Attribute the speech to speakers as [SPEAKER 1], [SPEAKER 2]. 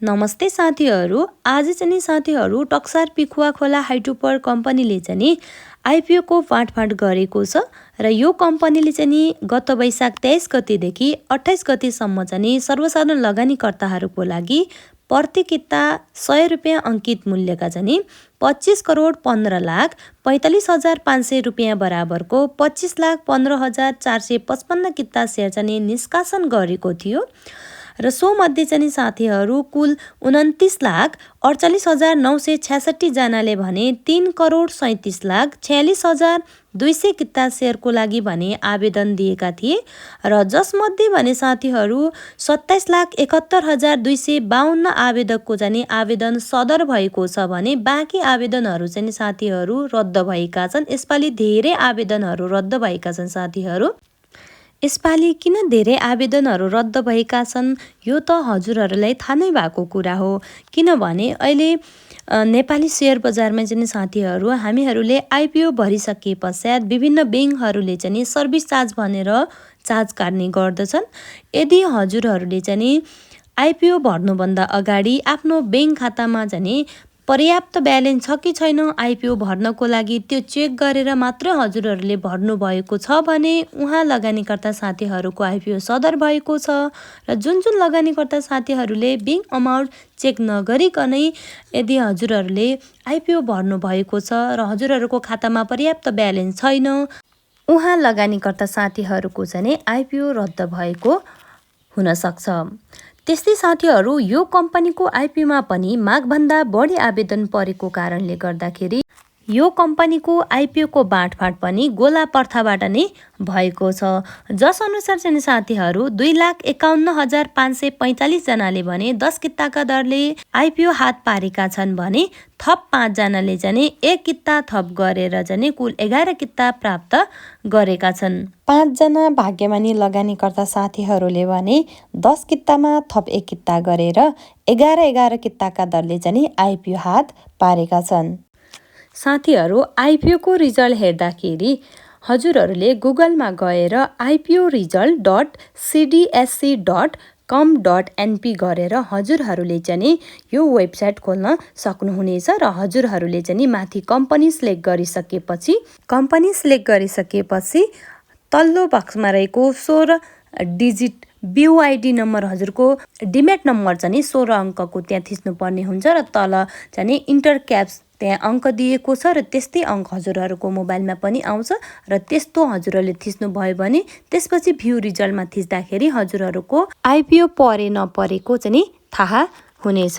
[SPEAKER 1] नमस्ते साथीहरू, आज चाहिँ साथीहरू टक्सार पिखुवा खोला हाइड्रोपावर कम्पनीले चाहिँ आइपिओको फाँटफाँट गरेको छ र यो कम्पनीले चाहिँ गत वैशाख 23 गतेदेखि 28 गतेसम्म चाहिँ सर्वसाधारण लगानीकर्ताहरूको लागि प्रति किता 100 रुपियाँ अङ्कित मूल्यका चाहिँ 25,15,45,500 रुपियाँ बराबरको 25,15,455 किता सेयर चाहिँ निष्कासन गरेको थियो र सोमध्ये चाहिँ साथीहरू कुल 29,48,966 जनाले भने 3,37,46,200 किता सेयरको लागि भने आवेदन दिएका थिए र जसमध्ये भने साथीहरू 27,71,252 आवेदकको चाहिँ आवेदन सदर भएको छ भने बाँकी आवेदनहरू चाहिँ साथीहरू रद्द भएका छन्। यसपालि धेरै आवेदनहरू रद्द भएका छन् साथीहरू। यसपालि किन धेरै आवेदनहरू रद्द भएका छन् यो त हजुरहरूलाई थाहा नै भएको कुरा हो, किनभने अहिले नेपाली सेयर बजारमा चाहिँ साथीहरू हामीहरूले आइपिओ भरिसके पश्चात विभिन्न ब्याङ्कहरूले चाहिँ सर्भिस चार्ज भनेर चार्ज काट्ने गर्दछन्। यदि हजुरहरूले चाहिँ आइपिओ भर्नुभन्दा अगाडि आफ्नो ब्याङ्क खातामा चाहिँ पर्याप्त ब्यालेन्स छ कि छैन आइपिओ भर्नको लागि त्यो चेक गरेर मात्र हजुरहरूले भर्नुभएको छ भने उहाँ लगानीकर्ता साथीहरूको आइपिओ सदर भएको छ र जुन लगानीकर्ता साथीहरूले ब्याङ्क अमाउन्ट चेक नगरिकनै यदि हजुरहरूले आइपिओ भर्नुभएको छ र हजुरहरूको खातामा पर्याप्त ब्यालेन्स छैन उहाँ लगानीकर्ता साथीहरूको चाहिँ आइपिओ रद्द भएको हुनसक्छ। त्यस्तै साथीहरू यो कम्पनीको आइपिओमा पनि मागभन्दा बढी आवेदन परेको कारणले गर्दाखेरि यो कम्पनीको आइपिओको बाँडफाँड पनि गोला प्रथाबाट नै भएको छ। जस अनुसार चाहिँ साथीहरू 2,51,545 जनाले भने 10 किताका दरले आइपिओ हात पारेका छन् भने थप 5 जनाले चाहिँ 1 किता थप गरेर चाहिँ कुल 11 किता प्राप्त गरेका छन्। 5 जना भाग्यमानी लगानीकर्ता साथीहरूले भने 10 कितामा थप 1 किता गरेर 11 किताका दरले चाहिँ आइपिओ हात पारेका छन्। साथीहरू आइपिओको रिजल्ट हेर्दाखेरि हजुरहरूले गुगलमा गएर ipo.cdsc.com.np गरेर हजुरहरूले चाहिँ यो वेबसाइट खोल्न सक्नुहुनेछ र हजुरहरूले चाहिँ माथि कम्पनी सिलेक्ट गरिसकेपछि तल्लो बक्समा रहेको 16 डिजिट बियुआइडी नम्बर हजुरको डिमेट नम्बर चाहिँ 16 अङ्कको त्यहाँ थिच्नुपर्ने हुन्छ र तल चाहिँ इन्टर क्याप्स त्यहाँ अङ्क दिएको छ र त्यस्तै अङ्क हजुरहरूको मोबाइलमा पनि आउँछ र त्यस्तो हजुरहरूले थिच्नुभयो भने त्यसपछि भ्यू रिजल्टमा थिच्दाखेरि हजुरहरूको आइपिओ परे नपरेको चाहिँ थाहा हुनेछ।